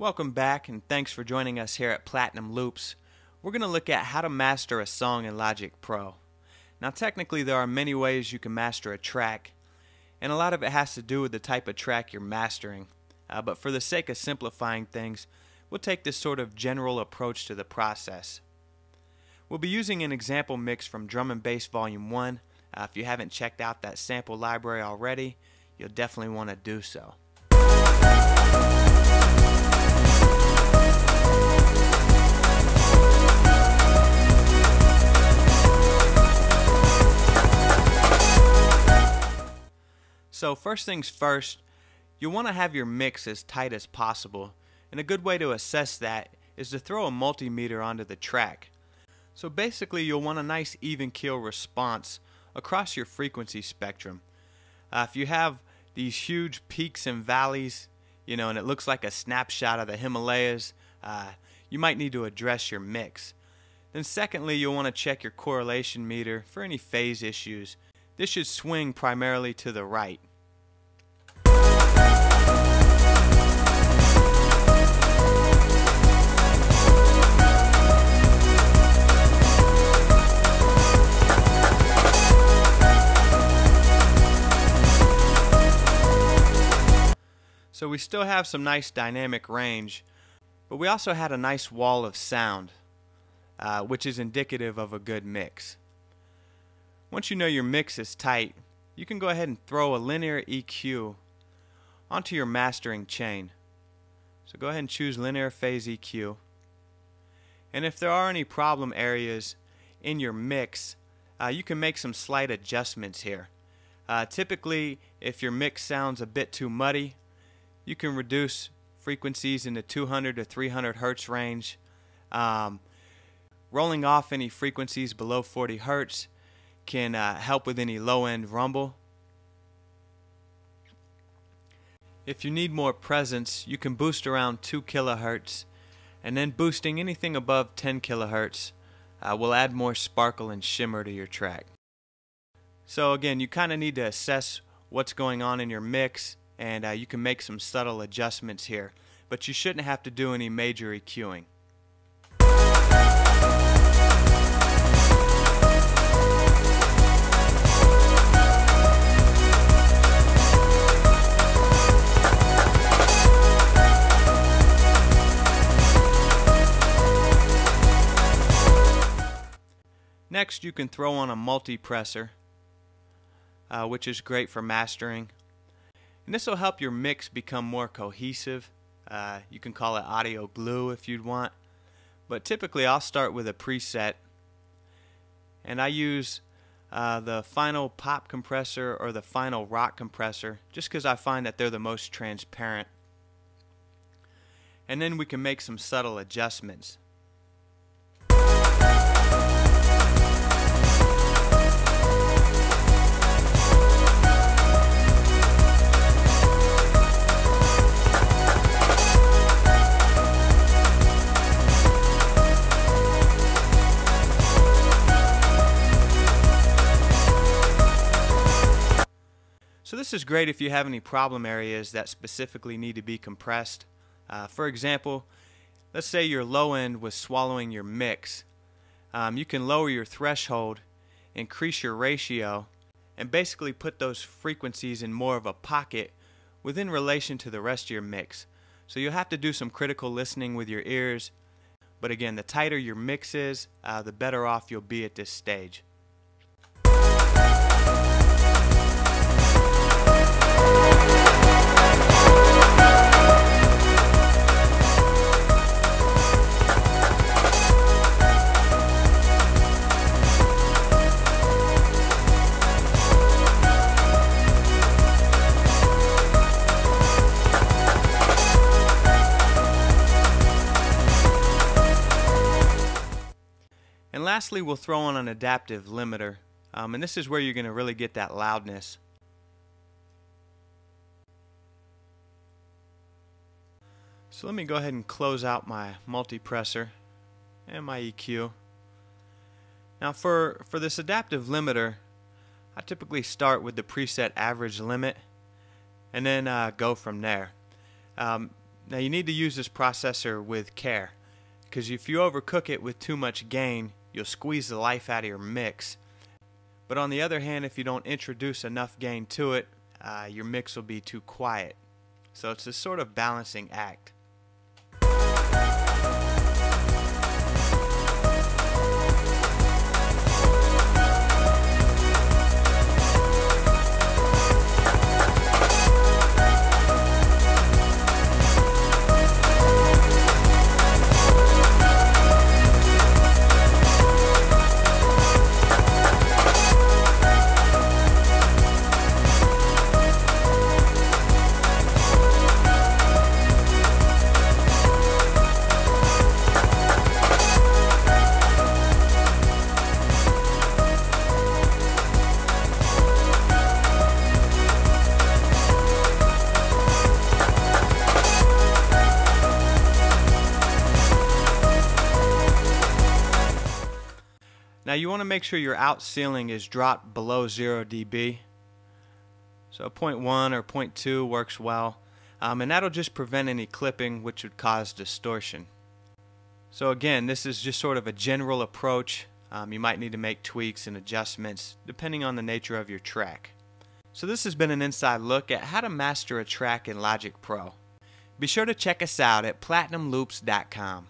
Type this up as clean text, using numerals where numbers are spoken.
Welcome back, and thanks for joining us here at Platinum Loops. We're going to look at how to master a song in Logic Pro. Now technically there are many ways you can master a track, and a lot of it has to do with the type of track you're mastering. But for the sake of simplifying things, we'll take this sort of general approach to the process. We'll be using an example mix from Drum and Bass Volume 1. If you haven't checked out that sample library already, you'll definitely want to do so. So first things first, you'll want to have your mix as tight as possible, and a good way to assess that is to throw a multimeter onto the track. So basically you'll want a nice even keel response across your frequency spectrum. If you have these huge peaks and valleys, and it looks like a snapshot of the Himalayas, you might need to address your mix. Then secondly, you'll want to check your correlation meter for any phase issues. This should swing primarily to the right. So we still have some nice dynamic range, but we also had a nice wall of sound, which is indicative of a good mix. Once you know your mix is tight, you can go ahead and throw a linear EQ onto your mastering chain. So go ahead and choose linear phase EQ. And if there are any problem areas in your mix, you can make some slight adjustments here. Typically, if your mix sounds a bit too muddy, you can reduce frequencies in the 200 to 300 hertz range. Rolling off any frequencies below 40 hertz can help with any low-end rumble. If you need more presence, you can boost around 2 kilohertz, and then boosting anything above 10 kilohertz will add more sparkle and shimmer to your track. So again, you kind of need to assess what's going on in your mix, and you can make some subtle adjustments here, but you shouldn't have to do any major EQing. Next, you can throw on a multipressor, which is great for mastering. And this will help your mix become more cohesive. You can call it audio glue if you'd want. But typically I'll start with a preset. And I use the Final Pop compressor or the Final Rock compressor just because I find that they're the most transparent. And then we can make some subtle adjustments. So this is great if you have any problem areas that specifically need to be compressed. For example, let's say your low end was swallowing your mix. You can lower your threshold, increase your ratio, and basically put those frequencies in more of a pocket within relation to the rest of your mix. So you'll have to do some critical listening with your ears, but again, the tighter your mix is, the better off you'll be at this stage. And lastly, we'll throw on an adaptive limiter, and this is where you're going to really get that loudness. So let me go ahead and close out my multipressor and my EQ. Now for this adaptive limiter, I typically start with the preset average limit and then go from there. Now you need to use this processor with care, because if you overcook it with too much gain, you'll squeeze the life out of your mix. But on the other hand, if you don't introduce enough gain to it, your mix will be too quiet. So it's a sort of balancing act. Now you want to make sure your out ceiling is dropped below 0 dB. So 0.1 or 0.2 works well, and that'll just prevent any clipping, which would cause distortion. So again, this is just sort of a general approach. You might need to make tweaks and adjustments depending on the nature of your track. So this has been an inside look at how to master a track in Logic Pro. Be sure to check us out at platinumloops.com.